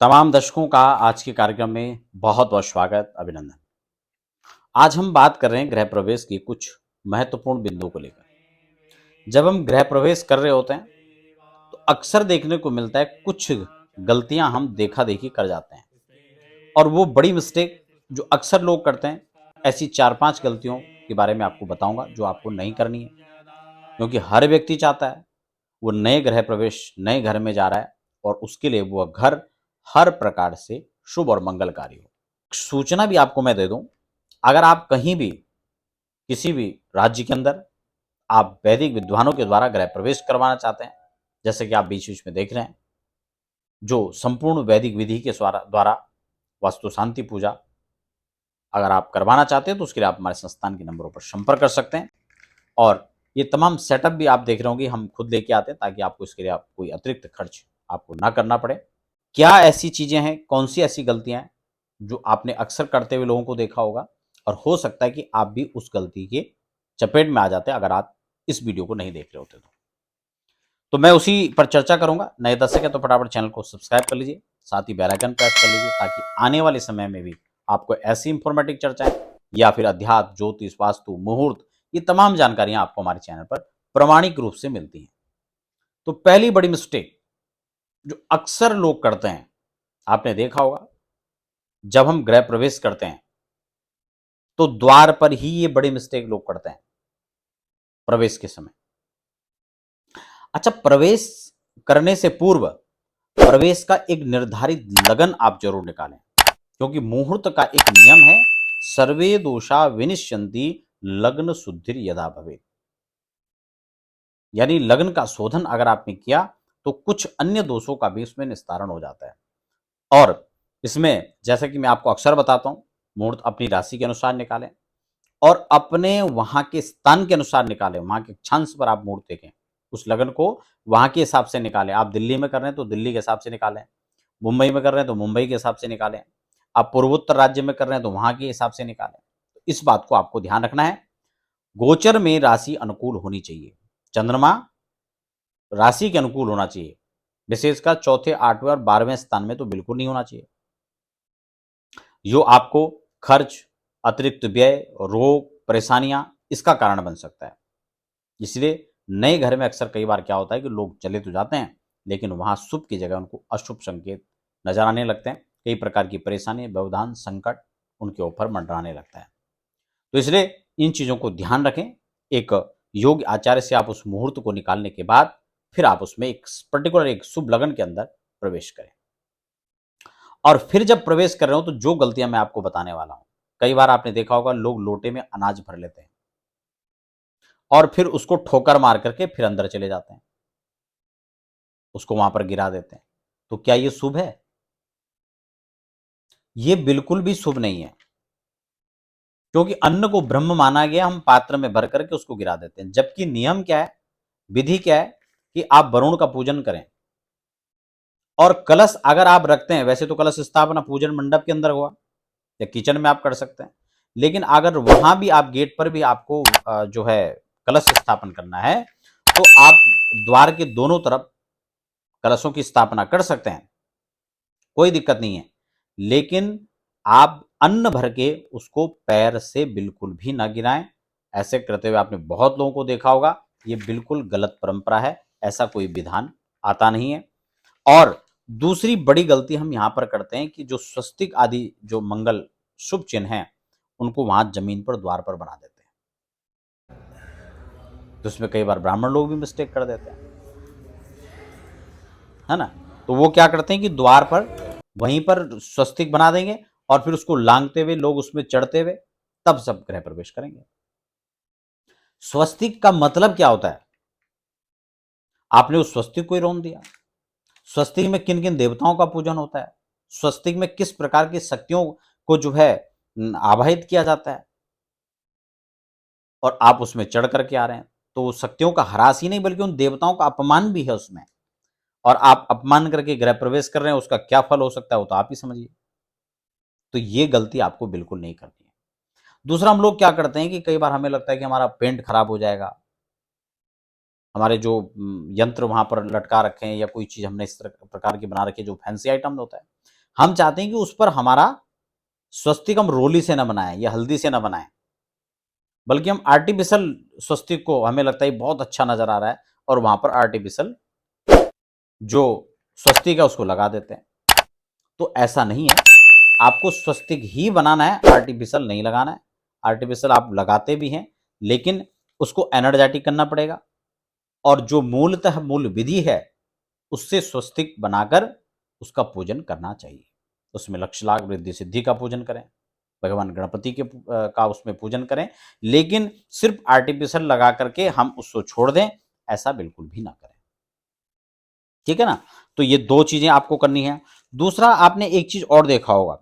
तमाम दर्शकों का आज के कार्यक्रम में बहुत बहुत स्वागत, अभिनंदन। आज हम बात कर रहे हैं गृह प्रवेश की कुछ महत्वपूर्ण बिंदुओं को लेकर। जब हम गृह प्रवेश कर रहे होते हैं तो अक्सर देखने को मिलता है कुछ गलतियां हम देखा देखी कर जाते हैं, और वो बड़ी मिस्टेक जो अक्सर लोग करते हैं। ऐसी 4-5 गलतियों के बारे में आपको बताऊंगा जो आपको नहीं करनी है, क्योंकि हर व्यक्ति चाहता है वो नए गृह प्रवेश नए घर में जा रहा है और उसके लिए वह घर हर प्रकार से शुभ और मंगलकारी हो। सूचना भी आपको मैं दे दूं, अगर आप कहीं भी किसी भी राज्य के अंदर आप वैदिक विद्वानों के द्वारा गृह प्रवेश करवाना चाहते हैं, जैसे कि आप बीच बीच में देख रहे हैं, जो संपूर्ण वैदिक विधि के द्वारा वास्तु शांति पूजा अगर आप करवाना चाहते हैं तो उसके लिए आप हमारे संस्थान के नंबरों पर संपर्क कर सकते हैं। और ये तमाम सेटअप भी आप देख रहे होंगे हम खुद लेके आते हैं, ताकि आपको इसके लिए आप कोई अतिरिक्त खर्च आपको ना करना पड़े। क्या ऐसी चीजें हैं, कौन सी ऐसी गलतियां हैं जो आपने अक्सर करते हुए लोगों को देखा होगा, और हो सकता है कि आप भी उस गलती के चपेट में आ जाते अगर आप इस वीडियो को नहीं देख रहे होते तो मैं उसी पर चर्चा करूंगा। नए दर्शक है तो फटाफट चैनल को सब्सक्राइब कर लीजिए, साथ ही बेल आइकन प्रेस कर लीजिए, ताकि आने वाले समय में भी आपको ऐसी इंफॉर्मेटिव चर्चाएं या फिर अध्यात्म, ज्योतिष, वास्तु, मुहूर्त, ये तमाम जानकारियां आपको हमारे चैनल पर प्रमाणिक रूप से मिलती हैं। तो पहली बड़ी मिस्टेक जो अक्सर लोग करते हैं, आपने देखा होगा, जब हम गृह प्रवेश करते हैं तो द्वार पर ही ये बड़ी मिस्टेक लोग करते हैं प्रवेश के समय। अच्छा, प्रवेश करने से पूर्व प्रवेश का एक निर्धारित लगन आप जरूर निकालें, क्योंकि मुहूर्त का एक नियम है, सर्वे दोषा विनिश्यन्ति लग्न शुद्धिर यदा भवेत्। यानी लग्न का शोधन अगर आपने किया तो कुछ अन्य दोषों का भी इसमें निस्तारण हो जाता है। और इसमें जैसा कि मैं आपको अक्सर बताता हूं, मुहूर्त अपनी राशि के अनुसार निकालें और अपने वहां के स्थान के अनुसार निकालें। वहां के क्षांश पर आप मुहूर्त देखें, उस लगन को वहां के हिसाब से निकालें। आप दिल्ली में कर रहे हैं तो दिल्ली के हिसाब से निकालें, मुंबई में कर रहे हैं तो मुंबई के हिसाब से निकालें, आप पूर्वोत्तर राज्य में कर रहे हैं तो वहां के हिसाब से निकालें। तो इस बात को आपको ध्यान रखना है। गोचर में राशि अनुकूल होनी चाहिए, चंद्रमा राशि के अनुकूल होना चाहिए, विशेषकर चौथे, 8वें और 12वें स्थान में तो बिल्कुल नहीं होना चाहिए। जो आपको खर्च, अतिरिक्त व्यय, रोग, परेशानियां इसका कारण बन सकता है। इसलिए नए घर में अक्सर कई बार क्या होता है कि लोग चले तो जाते हैं, लेकिन वहां शुभ की जगह उनको अशुभ संकेत नजर आने लगते हैं। कई प्रकार की परेशानी, व्यवधान, संकट उनके ऊपर मंडराने लगता है। तो इसलिए इन चीजों को ध्यान रखें। एक योग्य आचार्य से आप उस मुहूर्त को निकालने के बाद फिर आप उसमें एक पर्टिकुलर एक शुभ लगन के अंदर प्रवेश करें। और फिर जब प्रवेश कर रहे हो तो जो गलतियां मैं आपको बताने वाला हूं, कई बार आपने देखा होगा लोग लोटे में अनाज भर लेते हैं और फिर उसको ठोकर मार करके फिर अंदर चले जाते हैं, उसको वहां पर गिरा देते हैं। तो क्या ये शुभ है? ये बिल्कुल भी शुभ नहीं है, क्योंकि अन्न को ब्रह्म माना गया, हम पात्र में भर करके उसको गिरा देते हैं। जबकि नियम क्या है, विधि क्या है कि आप वरुण का पूजन करें। और कलश अगर आप रखते हैं, वैसे तो कलश स्थापना पूजन मंडप के अंदर हुआ या किचन में आप कर सकते हैं, लेकिन अगर वहां भी आप गेट पर भी आपको जो है कलश स्थापन करना है, तो आप द्वार के दोनों तरफ कलशों की स्थापना कर सकते हैं, कोई दिक्कत नहीं है। लेकिन आप अन्न भर के उसको पैर से बिल्कुल भी ना गिराएं। ऐसे करते हुए आपने बहुत लोगों को देखा होगा, ये बिल्कुल गलत परंपरा है, ऐसा कोई विधान आता नहीं है। और दूसरी बड़ी गलती हम यहां पर करते हैं कि जो स्वस्तिक आदि जो मंगल शुभ चिन्ह हैं, उनको वहां जमीन पर द्वार पर बना देते हैं। तो उसमें कई बार ब्राह्मण लोग भी मिस्टेक कर देते हैं, है ना। तो वो क्या करते हैं कि द्वार पर वहीं पर स्वस्तिक बना देंगे और फिर उसको लांघते हुए लोग उसमें चढ़ते हुए तब सब गृह प्रवेश करेंगे। स्वस्तिक का मतलब क्या होता है? आपने उस स्वस्तिक को ही रौंद दिया। स्वस्तिक में किन किन देवताओं का पूजन होता है, स्वस्तिक में किस प्रकार की शक्तियों को जो है आवाहित किया जाता है, और आप उसमें चढ़ करके आ रहे हैं, तो शक्तियों का ह्रास ही नहीं बल्कि उन देवताओं का अपमान भी है उसमें। और आप अपमान करके गृह प्रवेश कर रहे हैं, उसका क्या फल हो सकता है वो तो आप ही समझिए। तो ये गलती आपको बिल्कुल नहीं करनी है। दूसरा, हम लोग क्या करते हैं कि कई बार हमें लगता है कि हमारा पेंट खराब हो जाएगा, हमारे जो यंत्र वहां पर लटका रखे हैं या कोई चीज हमने इस तरह प्रकार की बना रखी है जो फैंसी आइटम होता है, हम चाहते हैं कि उस पर हमारा स्वस्तिक हम रोली से न बनाएं या हल्दी से न बनाएं, बल्कि हम आर्टिफिशियल स्वस्तिक को, हमें लगता है बहुत अच्छा नजर आ रहा है और वहां पर आर्टिफिशियल जो स्वस्तिक है उसको लगा देते हैं। तो ऐसा नहीं है, आपको स्वस्तिक ही बनाना है, आर्टिफिशियल नहीं लगाना है। आर्टिफिशियल आप लगाते भी हैं लेकिन उसको एनर्जेटिक करना पड़ेगा, और जो मूलतः मूल विधि है उससे स्वस्तिक बनाकर उसका पूजन करना चाहिए। उसमें लक्ष्य लाभ वृद्धि सिद्धि का पूजन करें, भगवान गणपति के का उसमें पूजन करें, लेकिन सिर्फ आर्टिफिशियल लगा करके हम उसको छोड़ दें, ऐसा बिल्कुल भी ना करें। ठीक है ना। तो ये दो चीजें आपको करनी है। दूसरा, आपने एक चीज और देखा होगा,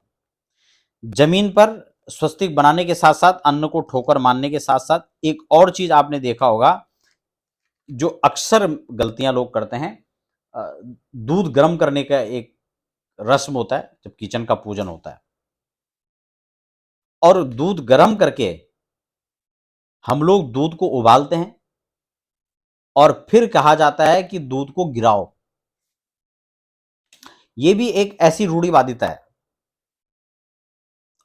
जमीन पर स्वस्तिक बनाने के साथ साथ अन्न को ठोकर मारने के साथ साथ एक और चीज आपने देखा होगा जो अक्सर गलतियां लोग करते हैं। दूध गर्म करने का एक रस्म होता है जब किचन का पूजन होता है, और दूध गर्म करके हम लोग दूध को उबालते हैं और फिर कहा जाता है कि दूध को गिराओ। यह भी एक ऐसी रूढ़िवादिता है,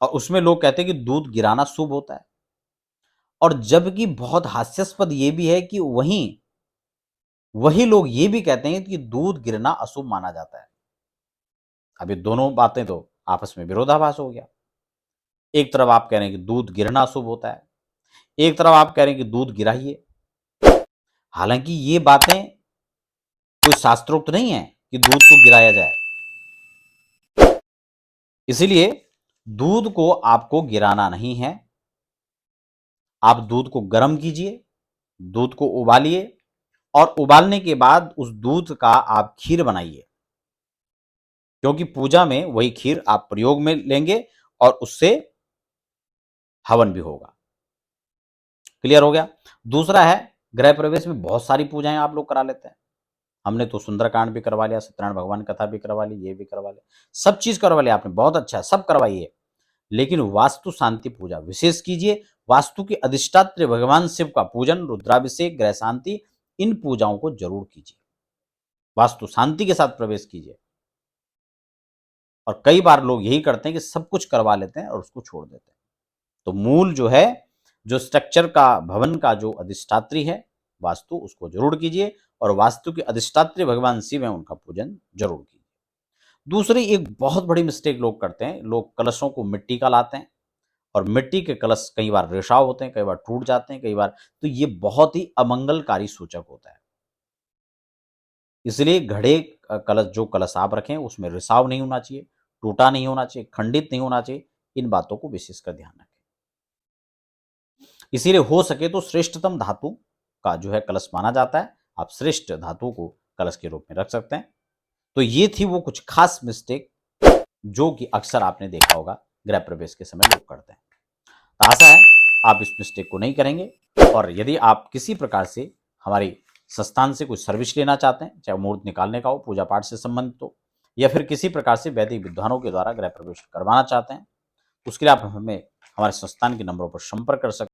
और उसमें लोग कहते हैं कि दूध गिराना शुभ होता है, और जबकि बहुत हास्यास्पद यह भी है कि वही लोग ये भी कहते हैं कि दूध गिरना अशुभ माना जाता है। अब ये दोनों बातें तो आपस में विरोधाभास हो गया। एक तरफ आप कह रहे हैं कि दूध गिरना अशुभ होता है, एक तरफ आप कह रहे हैं कि दूध गिराइए। हालांकि ये बातें कोई शास्त्रोक्त नहीं है कि दूध को गिराया जाए। इसलिए दूध को आपको गिराना नहीं है, आप दूध को गर्म कीजिए, दूध को उबालिए, और उबालने के बाद उस दूध का आप खीर बनाइए, क्योंकि पूजा में वही खीर आप प्रयोग में लेंगे और उससे हवन भी होगा। क्लियर हो गया। दूसरा है, गृह प्रवेश में बहुत सारी पूजाएं आप लोग करा लेते हैं। हमने तो सुंदरकांड भी करवा लिया, सत्यनारायण भगवान कथा भी करवा ली, ये भी करवा लिया, सब चीज करवा लिया आपने, बहुत अच्छा, सब करवाइए। लेकिन वास्तु शांति पूजा विशेष कीजिए। वास्तु के अधिष्ठात्री भगवान शिव का पूजन, रुद्राभिषेक, ग्रह शांति, इन पूजाओं को जरूर कीजिए। वास्तु शांति के साथ प्रवेश कीजिए। और कई बार लोग यही करते हैं कि सब कुछ करवा लेते हैं और उसको छोड़ देते हैं। तो मूल जो है, जो स्ट्रक्चर का, भवन का जो अधिष्ठात्री है वास्तु, उसको जरूर कीजिए, और वास्तु के अधिष्ठात्री भगवान शिव हैं उनका पूजन जरूर कीजिए। दूसरी एक बहुत बड़ी मिस्टेक लोग करते हैं, लोग कलशों को मिट्टी का लाते हैं, और मिट्टी के कलश कई बार रिसाव होते हैं, कई बार टूट जाते हैं, कई बार, तो ये बहुत ही अमंगलकारी सूचक होता है। इसलिए घड़े कलश, जो कलश आप रखें उसमें रिसाव नहीं होना चाहिए, टूटा नहीं होना चाहिए, खंडित नहीं होना चाहिए। इन बातों को विशेषकर ध्यान रखें। इसीलिए हो सके तो श्रेष्ठतम धातु का जो है कलश माना जाता है, आप श्रेष्ठ धातु को कलश के रूप में रख सकते हैं। तो ये थी वो कुछ खास मिस्टेक जो कि अक्सर आपने देखा होगा गृह प्रवेश के समय लोग करते हैं। तो आशा है आप इस मिस्टेक को नहीं करेंगे, और यदि आप किसी प्रकार से हमारी संस्थान से कोई सर्विस लेना चाहते हैं, चाहे मुहूर्त निकालने का हो, पूजा पाठ से संबंधित हो, या फिर किसी प्रकार से वैदिक विद्वानों के द्वारा गृह प्रवेश करवाना चाहते हैं, उसके लिए आप हमें हमारे संस्थान के नंबरों पर संपर्क कर सकते हैं।